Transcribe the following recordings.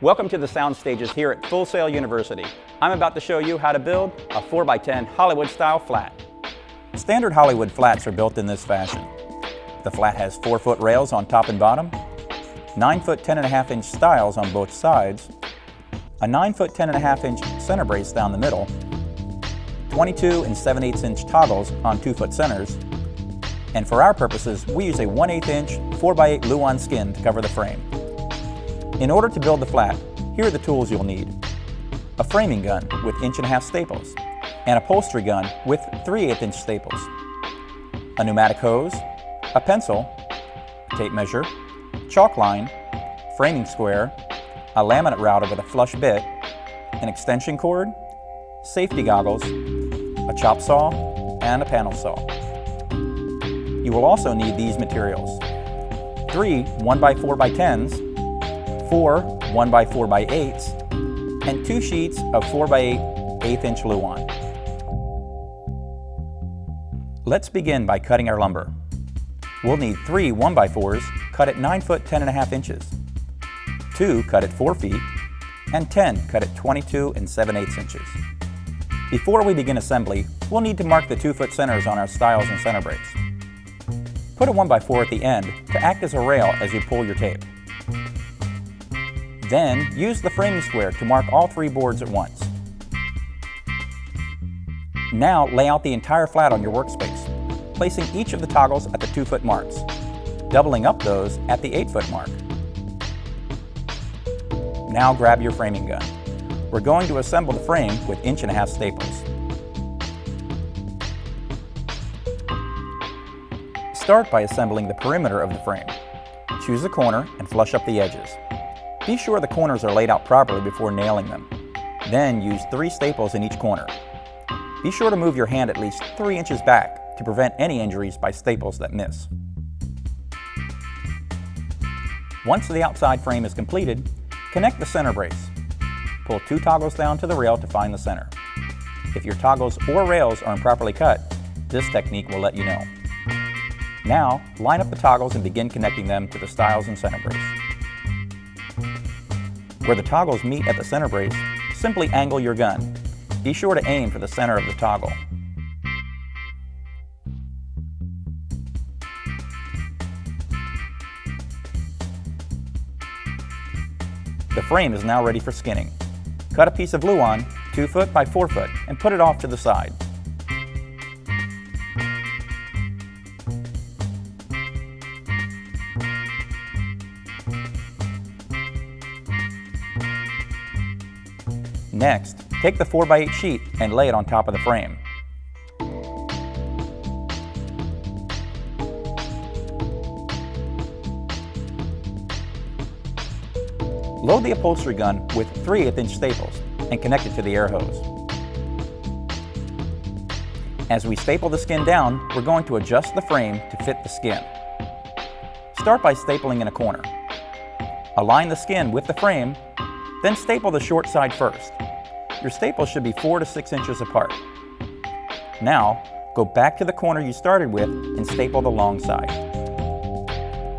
Welcome to the sound stages here at Full Sail University. I'm about to show you how to build a 4x10 Hollywood style flat. Standard Hollywood flats are built in this fashion. The flat has 4-foot rails on top and bottom, 9-foot 10.5-inch stiles on both sides, a 9-foot 10.5-inch center brace down the middle, 22 and 7/8-inch toggles on 2-foot centers, and for our purposes, we use a 1/8-inch 4x8 Luan skin to cover the frame. In order to build the flat, here are the tools you'll need. A framing gun with 1.5-inch staples, an upholstery gun with 3/8-inch staples, a pneumatic hose, a pencil, tape measure, chalk line, framing square, a laminate router with a flush bit, an extension cord, safety goggles, a chop saw, and a panel saw. You will also need these materials: 3 1x4x10s, 4 1x4x8s, and 2 sheets of 4x8 1/8-inch Luan. Let's begin by cutting our lumber. We'll need 3 1x4s cut at 9-foot 10.5 inches, 2 cut at 4 feet, and 10 cut at 22 and 7/8 inches. Before we begin assembly, we'll need to mark the 2-foot centers on our stiles and center brace. Put a 1x4 at the end to act as a rail as you pull your tape. Then, use the framing square to mark all 3 boards at once. Now, lay out the entire flat on your workspace, placing each of the toggles at the 2-foot marks, doubling up those at the 8-foot mark. Now grab your framing gun. We're going to assemble the frame with 1.5-inch staples. Start by assembling the perimeter of the frame. Choose a corner and flush up the edges. Be sure the corners are laid out properly before nailing them. Then use 3 staples in each corner. Be sure to move your hand at least 3 inches back to prevent any injuries by staples that miss. Once the outside frame is completed, connect the center brace. Pull 2 toggles down to the rail to find the center. If your toggles or rails are improperly cut, this technique will let you know. Now, line up the toggles and begin connecting them to the stiles and center brace. Where the toggles meet at the center brace, simply angle your gun. Be sure to aim for the center of the toggle. The frame is now ready for skinning. Cut a piece of Luan, 2-foot by 4-foot, and put it off to the side. Next, take the 4x8 sheet and lay it on top of the frame. Load the upholstery gun with 3/8-inch staples and connect it to the air hose. As we staple the skin down, we're going to adjust the frame to fit the skin. Start by stapling in a corner. Align the skin with the frame, then staple the short side first. Your staples should be 4 to 6 inches apart. Now, go back to the corner you started with and staple the long side.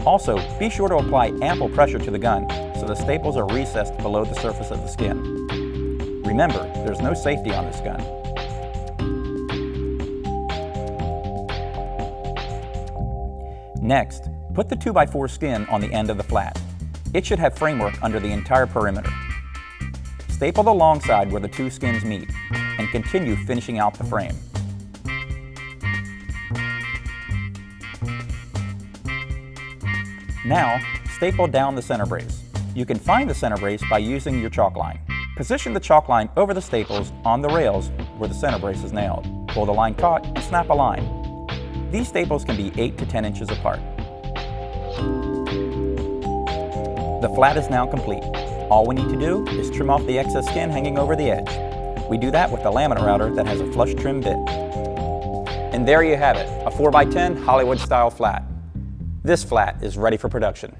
Also, be sure to apply ample pressure to the gun so the staples are recessed below the surface of the skin. Remember, there's no safety on this gun. Next, put the 2x4 skin on the end of the flat. It should have framework under the entire perimeter. Staple the long side where the 2 skins meet, and continue finishing out the frame. Now, staple down the center brace. You can find the center brace by using your chalk line. Position the chalk line over the staples on the rails where the center brace is nailed. Pull the line taut and snap a line. These staples can be 8 to 10 inches apart. The flat is now complete. All we need to do is trim off the excess skin hanging over the edge. We do that with the laminate router that has a flush trim bit. And there you have it, a 4x10 Hollywood style flat. This flat is ready for production.